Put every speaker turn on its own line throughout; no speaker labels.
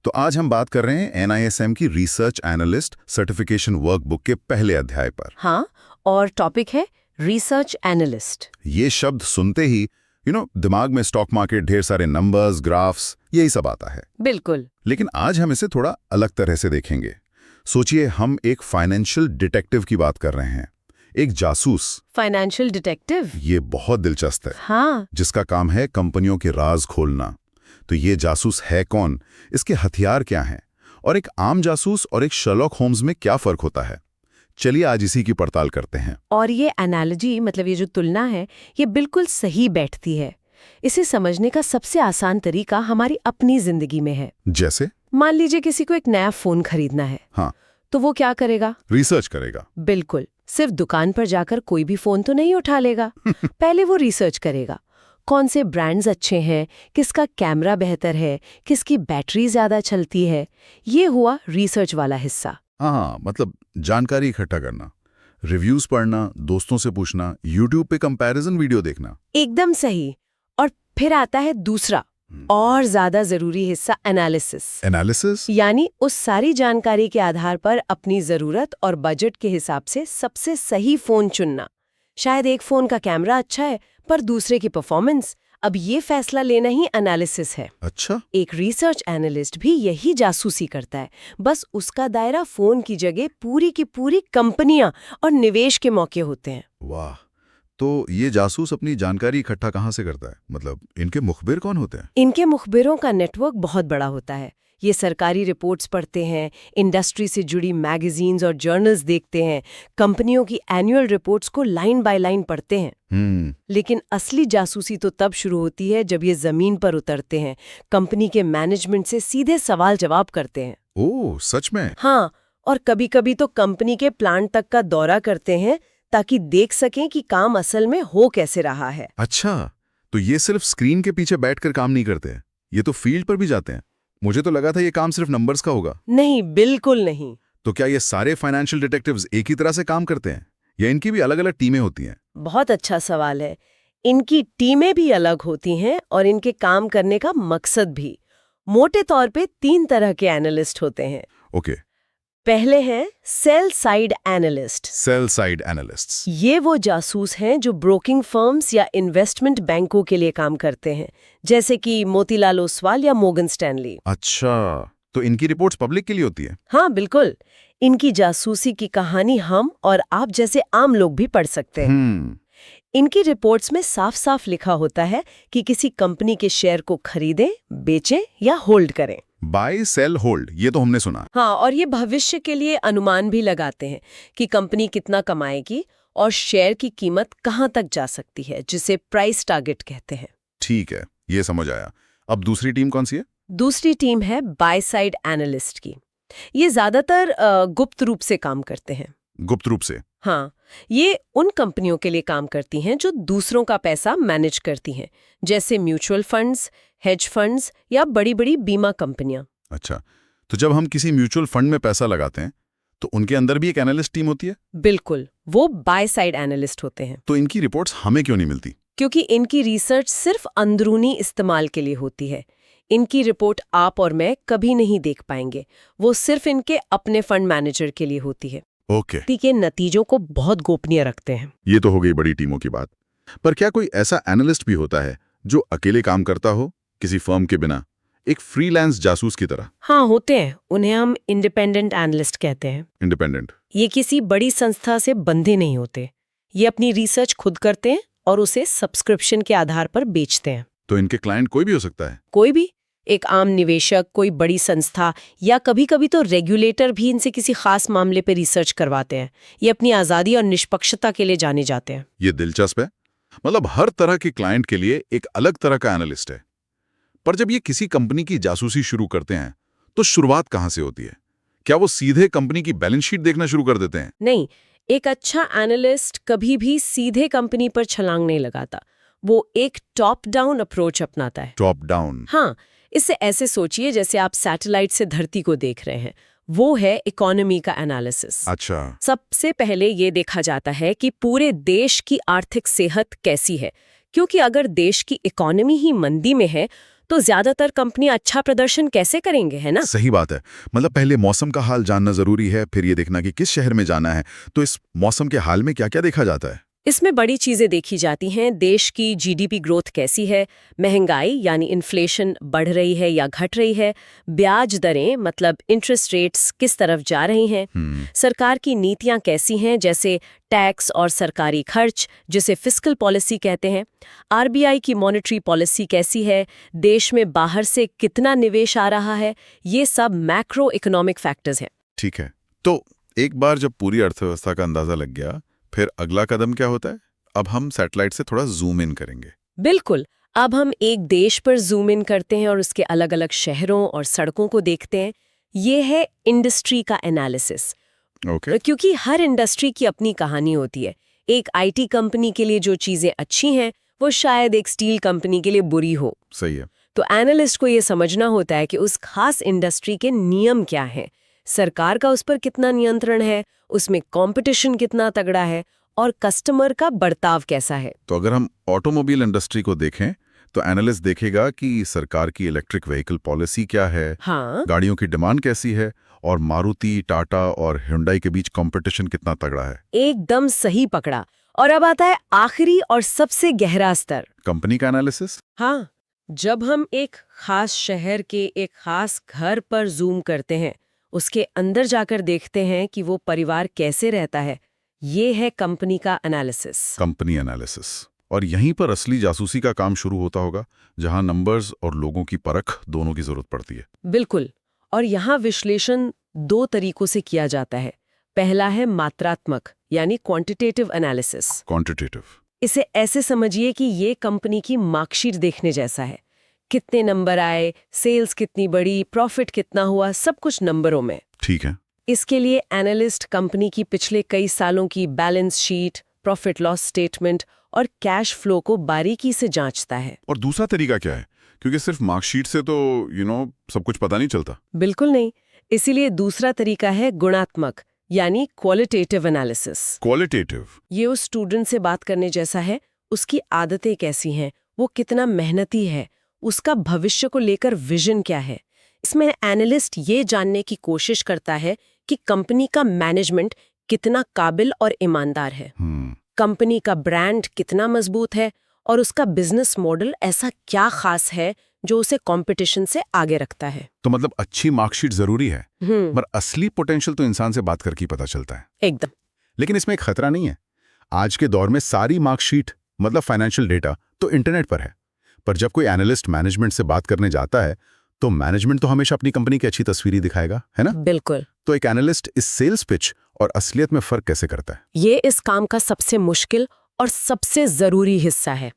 तो आज हम बात कर रहे हैं NISM की रिसर्च एनालिस्ट सर्टिफिकेशन वर्कबुक के पहले अध्याय पर।
हाँ, और टॉपिक है रिसर्च एनालिस्ट।
ये शब्द सुनते ही दिमाग में स्टॉक मार्केट, ढेर सारे नंबर्स, ग्राफ्स, यही सब आता है।
बिल्कुल।
लेकिन आज हम इसे थोड़ा अलग तरह से देखेंगे। सोचिए, हम एक फाइनेंशियल डिटेक्टिव की बात कर रहे हैं, एक जासूस।
Financial detective?
ये बहुत दिलचस्प है।
हाँ।
जिसका काम है कंपनियों के राज खोलना। तो ये जासूस है कौन, इसके हथियार क्या हैं, और एक आम जासूस और एक शर्लॉक होम्स में क्या फर्क होता है? चलिए आज इसी की पड़ताल करते हैं।
और ये एनालॉजी, मतलब ये जो तुलना है, ये बिल्कुल सही बैठती है। इसे समझने का सबसे आसान तरीका हमारी अपनी जिंदगी में है।
जैसे?
मान लीजिए किसी को एक नया फोन खरीदना है।
हाँ।
तो वो क्या करेगा?
रिसर्च करेगा।
बिल्कुल। सिर्फ दुकान पर जाकर कोई भी फोन तो नहीं उठा लेगा। पहले वो रिसर्च करेगा, कौन से ब्रांड्स अच्छे हैं, किसका कैमरा बेहतर है, किसकी बैटरी ज्यादा चलती है। ये हुआ रिसर्च वाला हिस्सा।
हाँ, मतलब जानकारी इकट्ठा करना, रिव्यूज पढ़ना, दोस्तों से पूछना, यूट्यूब पे कंपैरिजन वीडियो देखना।
एकदम सही। और फिर आता है दूसरा और ज्यादा जरूरी हिस्सा, एनालिसिस।
एनालिसिस?
यानी उस सारी जानकारी के आधार पर अपनी जरूरत और बजट के हिसाब से सबसे सही फोन चुनना। शायद एक फोन का कैमरा अच्छा है पर दूसरे की परफॉर्मेंस। अब ये फैसला लेना ही एनालिसिस है।
अच्छा।
एक रिसर्च एनालिस्ट भी यही जासूसी करता है, बस उसका दायरा फोन की जगह पूरी की पूरी कंपनियां और निवेश के मौके होते हैं।
वाह, तो ये जासूस अपनी जानकारी इकट्ठा कहाँ से करता है? मतलब इनके मुखबिर कौन होते हैं?
इनके मुखबिरों का नेटवर्क बहुत बड़ा होता है। ये सरकारी रिपोर्ट्स पढ़ते हैं, इंडस्ट्री से जुड़ी मैगजीन्स और जर्नल्स देखते हैं, कंपनियों की एनुअल रिपोर्ट्स को लाइन बाय लाइन पढ़ते हैं। लेकिन असली जासूसी तो तब शुरू होती है जब ये जमीन पर उतरते हैं, कंपनी के मैनेजमेंट से सीधे सवाल जवाब करते हैं।
ओह, सच में?
हाँ, और कभी-कभी तो कंपनी के प्लांट तक का दौरा करते हैं ताकि देख सकें कि काम असल में हो कैसे रहा है।
अच्छा, तो ये सिर्फ स्क्रीन के पीछे बैठकर काम नहीं करते हैं, ये तो फील्ड पर भी जाते हैं। मुझे तो लगा था ये काम सिर्फ नंबर्स का होगा।
नहीं, बिल्कुल नहीं।
तो क्या ये सारे फाइनेंशियल डिटेक्टिव्स एक ही तरह से काम करते हैं, या इनकी भी अलग अलग टीमें होती हैं?
बहुत अच्छा सवाल है। इनकी टीमें भी अलग होती हैं और इनके काम करने का मकसद भी। मोटे तौर पे 3 तरह के एनालिस्ट होते हैं।
ओके।
पहले हैं sell side analyst.
Sell side analysts.
ये वो जासूस हैं जो ब्रोकिंग फर्म्स या इन्वेस्टमेंट बैंकों के लिए काम करते हैं, जैसे कि मोतीलाल ओसवाल या मोर्गन स्टैनली।
अच्छा, तो इनकी रिपोर्ट्स पब्लिक के लिए होती है?
हाँ, बिल्कुल। इनकी जासूसी की कहानी हम और आप जैसे आम लोग भी पढ़ सकते हैं। इनकी रिपोर्ट्स में साफ साफ लिखा होता है कि किसी कंपनी के शेयर को खरीदें, बेचें या होल्ड करें।
बाय, सेल, होल्ड, ये तो हमने सुना।
हाँ, और ये भविष्य के लिए अनुमान भी लगाते हैं कि कंपनी कितना कमाएगी और शेयर की कीमत कहाँ तक जा सकती है, जिसे प्राइस टारगेट कहते हैं।
ठीक है, ये समझ आया। अब दूसरी टीम कौन सी है?
दूसरी टीम है बाय साइड एनालिस्ट की। ये ज्यादातर गुप्त रूप से काम करते हैं।
गुप्त रूप से?
हाँ, ये उन कंपनियों के लिए काम करती हैं जो दूसरों का पैसा मैनेज करती हैं, जैसे म्यूचुअल फंड्स, हेज फंड्स या बड़ी-बड़ी बीमा कंपनियां।
अच्छा, तो जब हम किसी म्यूचुअल फंड में पैसा लगाते हैं तो उनके अंदर भी एक एनालिस्ट टीम होती है?
बिल्कुल, वो बाय साइड एनालिस्ट होते हैं।
तो इनकी रिपोर्ट्स हमें क्यों नहीं मिलती?
क्योंकि इनकी रिसर्च सिर्फ अंदरूनी इस्तेमाल के लिए होती है। इनकी रिपोर्ट आप और मैं कभी नहीं देख पाएंगे। वो सिर्फ इनके अपने फंड मैनेजर के लिए होती है।
ओके।
के नतीजों को बहुत गोपनीय रखते हैं।
ये तो हो गई बड़ी टीमों की बात। पर क्या कोई ऐसा एनालिस्ट भी होता है जो अकेले काम करता हो, किसी फर्म के बिना, एक फ्रीलांस जासूस की तरह?
हाँ, होते हैं। उन्हें हम इंडिपेंडेंट एनालिस्ट कहते हैं।
इंडिपेंडेंट?
ये किसी बड़ी संस्था से बंधे नहीं होते। ये अपनी रिसर्च खुद करते हैं और उसे सब्सक्रिप्शन के आधार पर बेचते हैं।
तो इनके क्लाइंट कोई भी हो सकता है?
कोई भी। एक आम निवेशक, कोई बड़ी संस्था या कभी-कभी तो रेगुलेटर भी इनसे किसी खास मामले पर रिसर्च करवाते हैं। ये अपनी आज़ादी और निष्पक्षता के लिए जाने जाते हैं।
ये दिलचस्प है। मतलब हर तरह के क्लाइंट के लिए एक अलग तरह का एनालिस्ट है। पर जब ये किसी कंपनी की जासूसी शुरू करते हैं तो शुरुआत कहाँ से होती है? क्या वो सीधे कंपनी की बैलेंस शीट देखना शुरू कर देते हैं?
नहीं, एक अच्छा एनालिस्ट कभी भी सीधे कंपनी पर छलांग नहीं लगाता। वो एक टॉप डाउन अप्रोच अपनाता है।
Top down?
हाँ, इससे ऐसे सोचिए जैसे आप सैटेलाइट से धरती को देख रहे हैं। वो है इकोनॉमी का एनालिसिस।
अच्छा।
सबसे पहले ये देखा जाता है कि पूरे देश की आर्थिक सेहत कैसी है, क्योंकि अगर देश की इकोनॉमी ही मंदी में है तो ज्यादातर कंपनी अच्छा प्रदर्शन कैसे करेंगे, है ना?
सही बात है। मतलब पहले मौसम का हाल जानना जरूरी है, फिर ये देखना कि किस शहर में जाना है। तो इस मौसम के हाल में क्या-क्या देखा जाता है?
इसमें बड़ी चीजें देखी जाती हैं। देश की जीडीपी ग्रोथ कैसी है, महंगाई यानी इन्फ्लेशन बढ़ रही है या घट रही है, ब्याज दरें मतलब इंटरेस्ट रेट्स किस तरफ जा रही हैं, सरकार की नीतियां कैसी हैं जैसे टैक्स और सरकारी खर्च जिसे फिस्कल पॉलिसी कहते हैं, आरबीआई की मॉनेटरी पॉलिसी कैसी है, देश में बाहर से कितना निवेश आ रहा है, ये सब मैक्रो इकोनॉमिक फैक्टर्स हैं।
ठीक है। तो एक बार जब पूरी अर्थव्यवस्था का अंदाजा लग गया, फिर अगला कदम क्या होता है? अब हम सैटेलाइट से थोड़ा जूम इन करेंगे।
बिल्कुल। अब हम एक देश पर जूम इन करते हैं और उसके अलग अलग शहरों और सड़कों को देखते हैं। ये है इंडस्ट्री का एनालिसिस।
ओके।
क्योंकि हर इंडस्ट्री की अपनी कहानी होती है। एक आईटी कंपनी के लिए जो चीजें अच्छी हैं वो शायद एक स्टील कंपनी के लिए बुरी हो।
सही है।
तो एनालिस्ट को ये समझना होता है कि उस खास इंडस्ट्री के नियम क्या हैं, सरकार का उस पर कितना नियंत्रण है, उसमें कंपटीशन कितना तगड़ा है और कस्टमर का बर्ताव कैसा है।
तो अगर हम ऑटोमोबाइल इंडस्ट्री को देखें, तो एनालिस्ट देखेगा कि सरकार की इलेक्ट्रिक व्हीकल पॉलिसी क्या है,
हाँ,
गाड़ियों की डिमांड कैसी है और मारुति, टाटा और हुंडई के बीच कंपटीशन कितना तगड़ा है।
एकदम सही पकड़ा। और अब आता है आखिरी और सबसे गहरा स्तर,
कंपनी का एनालिसिस।
हाँ, जब हम एक खास शहर के एक खास घर पर जूम करते हैं, उसके अंदर जाकर देखते हैं कि वो परिवार कैसे रहता है, ये है कंपनी का एनालिसिस।
Company analysis. और यहीं पर असली जासूसी का काम शुरू होता होगा, जहां नंबर्स और लोगों की परख दोनों की जरूरत पड़ती है।
बिल्कुल। और यहाँ विश्लेषण दो तरीकों से किया जाता है। पहला है मात्रात्मक यानी क्वांटिटेटिव एनालिसिस।
क्वांटिटेटिव।
इसे ऐसे समझिए कि ये कंपनी की मार्कशीट देखने जैसा है। कितने नंबर आए, सेल्स कितनी बढ़ी, प्रॉफिट कितना हुआ, सब कुछ नंबरों में।
ठीक है।
इसके लिए एनालिस्ट कंपनी की पिछले कई सालों की balance sheet, profit loss statement और कैश फ्लो को बारीकी से जांचता है।
और दूसरा तरीका क्या है? क्योंकि सिर्फ मार्कशीट से तो सब कुछ पता नहीं चलता।
बिल्कुल नहीं। इसीलिए दूसरा तरीका है गुणात्मक यानी क्वालिटेटिव एनालिसिस।
क्वालिटेटिव।
ये उस स्टूडेंट से बात करने जैसा है। उसकी आदतें कैसी हैं, वो कितना मेहनती है, उसका भविष्य को लेकर विजन क्या है। इसमें एनालिस्ट ये जानने की कोशिश करता है कि कंपनी का मैनेजमेंट कितना काबिल और ईमानदार है, कंपनी का ब्रांड कितना मजबूत है और उसका बिजनेस मॉडल ऐसा क्या खास है जो उसे कंपटीशन से आगे रखता है।
तो मतलब अच्छी मार्कशीट जरूरी है, पर असली पोटेंशियल तो इंसान से बात करके ही पता चलता है।
एकदम।
लेकिन इसमें एक खतरा नहीं है। आज के दौर में सारी मार्कशीट मतलब फाइनेंशियल डेटा तो इंटरनेट पर है, पर जब कोई एनालिस्ट मैनेजमेंट से बात करने जाता है तो मैनेजमेंट तो हमेशा अपनी कंपनी की अच्छी तस्वीर ही दिखाएगा, है ना?
बिल्कुल।
तो एक एनालिस्ट इस सेल्स पिच और असलियत में फर्क कैसे करता है?
ये इस काम का सबसे मुश्किल और सबसे जरूरी हिस्सा है।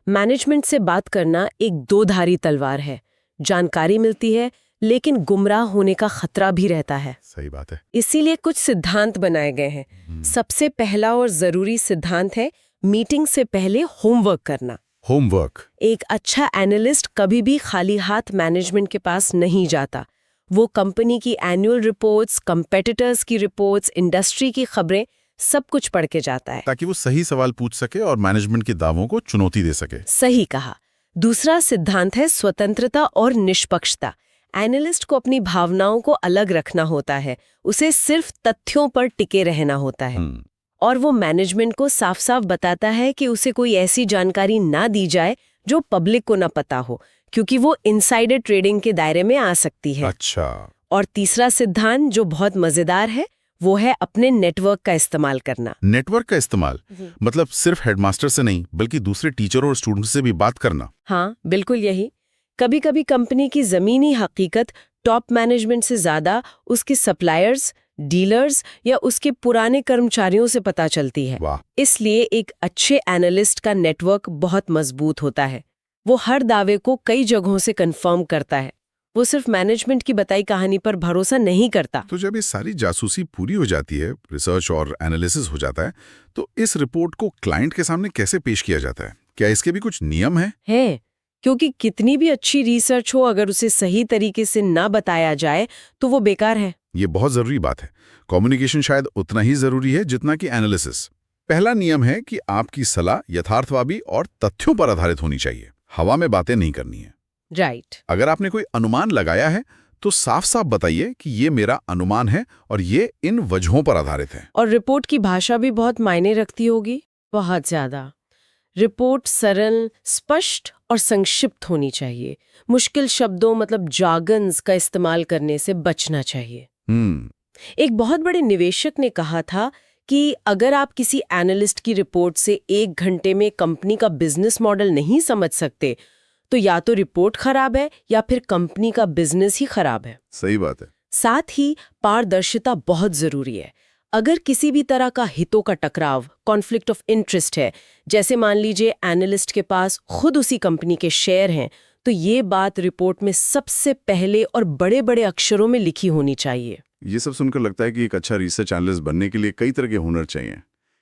मैनेजमेंट से बात करना एक दो-धारी तलवार है। जानकारी मिलती है लेकिन गुमराह होने का खतरा भी रहता है।
सही बात है।
इसीलिए कुछ सिद्धांत बनाए गए हैं। सबसे पहला और जरूरी सिद्धांत है मीटिंग से पहले होमवर्क करना।
होमवर्क।
एक अच्छा एनालिस्ट कभी भी खाली हाथ मैनेजमेंट के पास नहीं जाता। वो कंपनी की एनुअल रिपोर्ट्स, कंपेटिटर्स की रिपोर्ट्स, इंडस्ट्री की खबरें सब कुछ पढ़ के जाता है,
ताकि वो सही सवाल पूछ सके और मैनेजमेंट के दावों को चुनौती दे सके।
सही कहा। दूसरा सिद्धांत है स्वतंत्रता और निष्पक्षता। एनालिस्ट को अपनी भावनाओं को अलग रखना होता है, उसे सिर्फ तथ्यों पर टिके रहना होता है। और वो मैनेजमेंट को साफ साफ बताता है कि उसे कोई ऐसी जानकारी ना दी जाए जो पब्लिक को ना पता हो, क्योंकि वो इनसाइडर ट्रेडिंग के दायरे में आ सकती है।
अच्छा।
और तीसरा सिद्धांत जो बहुत मजेदार है वो है अपने नेटवर्क का इस्तेमाल करना।
नेटवर्क का इस्तेमाल मतलब सिर्फ हेडमास्टर से नहीं बल्कि दूसरे टीचरों और स्टूडेंट्स से भी बात करना।
हाँ, बिल्कुल यही। कभी कभी कंपनी की जमीनी हकीकत टॉप मैनेजमेंट से ज्यादा उसके सप्लायर्स, डीलर्स या उसके पुराने कर्मचारियों से पता चलती है।
वाह।
इसलिए एक अच्छे एनालिस्ट का नेटवर्क बहुत मजबूत होता है। वो हर दावे को कई जगहों से कंफर्म करता है। वो सिर्फ मैनेजमेंट की बताई कहानी पर भरोसा नहीं करता।
तो जब ये सारी जासूसी पूरी हो जाती है, रिसर्च और एनालिसिस हो जाता है, तो इस रिपोर्ट को क्लाइंट के सामने कैसे पेश किया जाता है? क्या इसके भी कुछ नियम हैं?
है, क्योंकि कितनी भी अच्छी रिसर्च हो, अगर उसे सही तरीके से ना बताया जाए तो वो बेकार है।
ये बहुत जरूरी बात है। कम्युनिकेशन शायद उतना ही जरूरी है जितना कि एनालिसिस। पहला नियम है कि आपकी सलाह यथार्थवादी और तथ्यों पर आधारित होनी चाहिए। हवा में बातें नहीं करनी है।
राइट।
अगर आपने कोई अनुमान लगाया है तो साफ साफ बताइए कि ये मेरा अनुमान है और ये इन वजहों पर आधारित है।
और रिपोर्ट की भाषा भी बहुत मायने रखती होगी, बहुत ज्यादा। रिपोर्ट सरल, स्पष्ट और संक्षिप्त होनी चाहिए। मुश्किल शब्दों मतलब जार्गन्स का इस्तेमाल करने से बचना चाहिए। एक बहुत बड़े निवेशक ने कहा था कि अगर आप किसी एनालिस्ट की रिपोर्ट से 1 घंटे में कंपनी का बिजनेस मॉडल नहीं समझ सकते, तो या तो रिपोर्ट खराब है या फिर कंपनी का बिजनेस ही खराब है।
सही बात है।
साथ ही पारदर्शिता बहुत जरूरी है। अगर किसी भी तरह का हितों का टकराव, कॉन्फ्लिक्ट ऑफ इंटरेस्ट है, जैसे मान लीजिए एनालिस्ट के पास खुद उसी कंपनी के शेयर हैं, तो ये बात रिपोर्ट में सबसे पहले और बड़े बड़े अक्षरों में लिखी होनी चाहिए।
ये सब सुनकर लगता है कि एक अच्छा रिसर्च एनालिस्ट बनने के लिए कई तरह के हुनर चाहिए।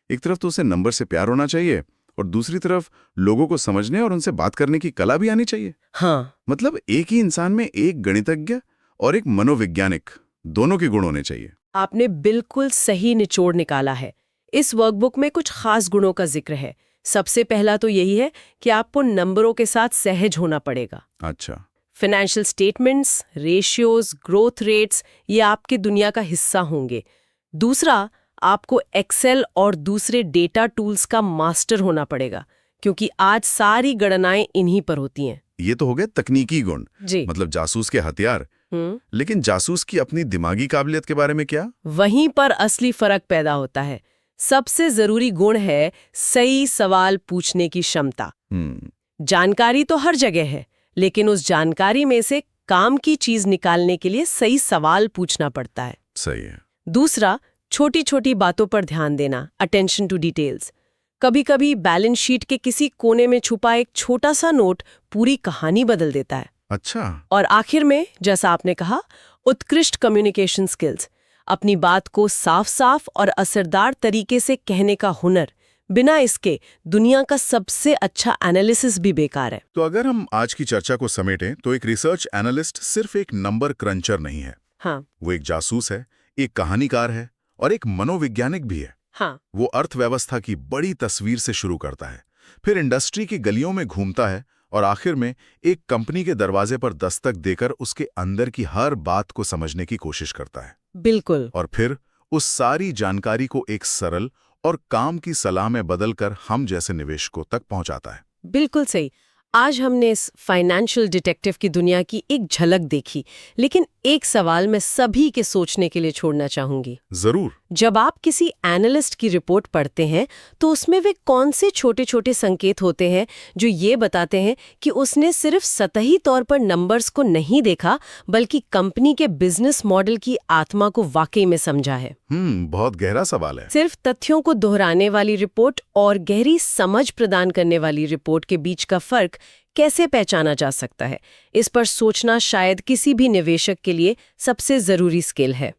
एक तरफ तो उसे नंबर से प्यार होना चाहिए और दूसरी तरफ लोगों को समझने और उनसे बात करने की कला भी आनी चाहिए।
हाँ,
मतलब एक ही इंसान में एक गणितज्ञ और एक मनोवैज्ञानिक, दोनों के गुण होने चाहिए।
आपने बिल्कुल सही निचोड़ निकाला है। इस वर्कबुक में कुछ खास गुणों का जिक्र है। सबसे पहला तो यही है कि आपको नंबरों के साथ सहज होना पड़ेगा।
अच्छा।
Financial statements, ratios, growth rates ये आपकी दुनिया का हिस्सा होंगे। दूसरा, आपको एक्सेल और दूसरे डेटा टूल्स का मास्टर होना पड़ेगा, क्योंकि आज सारी गणनाएं इन्हीं पर होती हैं।
ये तो हो गए तकनीकी गुण,
जी।
मतलब जासूस के हथियार। लेकिन जासूस की अपनी दिमागी काबिलियत के बारे में क्या?
वहीं पर असली फर्क पैदा होता है। सबसे जरूरी गुण है सही सवाल पूछने की क्षमता। जानकारी तो हर जगह है, लेकिन उस जानकारी में से काम की चीज निकालने के लिए सही सवाल पूछना पड़ता है।
सही है।
दूसरा, छोटी छोटी बातों पर ध्यान देना, अटेंशन टू डिटेल्स। कभी कभी बैलेंस शीट के किसी कोने में छुपा एक छोटा सा नोट पूरी कहानी बदल देता है।
अच्छा।
और आखिर में, जैसा आपने कहा, उत्कृष्ट कम्युनिकेशन स्किल्स। अपनी बात को साफ साफ और असरदार तरीके से कहने का हुनर। बिना इसके दुनिया का सबसे अच्छा एनालिसिस भी बेकार है।
तो अगर हम आज की चर्चा को समेटें तो एक रिसर्च एनालिस्ट सिर्फ एक नंबर क्रंचर नहीं है।
हाँ।
वो एक जासूस है, एक कहानीकार है और एक मनोवैज्ञानिक भी है।
हाँ।
वो अर्थव्यवस्था की बड़ी तस्वीर से शुरू करता है, फिर इंडस्ट्री की गलियों में घूमता है और आखिर में एक कंपनी के दरवाजे पर दस्तक देकर उसके अंदर की हर बात को समझने की कोशिश करता है।
बिल्कुल।
और फिर उस सारी जानकारी को एक सरल और काम की सलाह में बदलकर हम जैसे निवेशकों तक पहुंचाता है।
बिल्कुल सही। आज हमने इस फाइनेंशियल डिटेक्टिव की दुनिया की एक झलक देखी, लेकिन एक सवाल मैं सभी के सोचने के लिए छोड़ना चाहूंगी।
जरूर।
जब आप किसी एनालिस्ट की रिपोर्ट पढ़ते हैं तो उसमें वे कौन से छोटे छोटे संकेत होते हैं जो ये बताते हैं कि उसने सिर्फ सतही तौर पर नंबर्स को नहीं देखा, बल्कि कंपनी के बिजनेस मॉडल की आत्मा को वाकई में समझा है?
बहुत गहरा सवाल है।
सिर्फ तथ्यों को दोहराने वाली रिपोर्ट और गहरी समझ प्रदान करने वाली रिपोर्ट के बीच का फर्क कैसे पहचाना जा सकता है, इस पर सोचना शायद किसी भी निवेशक के लिए सबसे जरूरी स्किल है।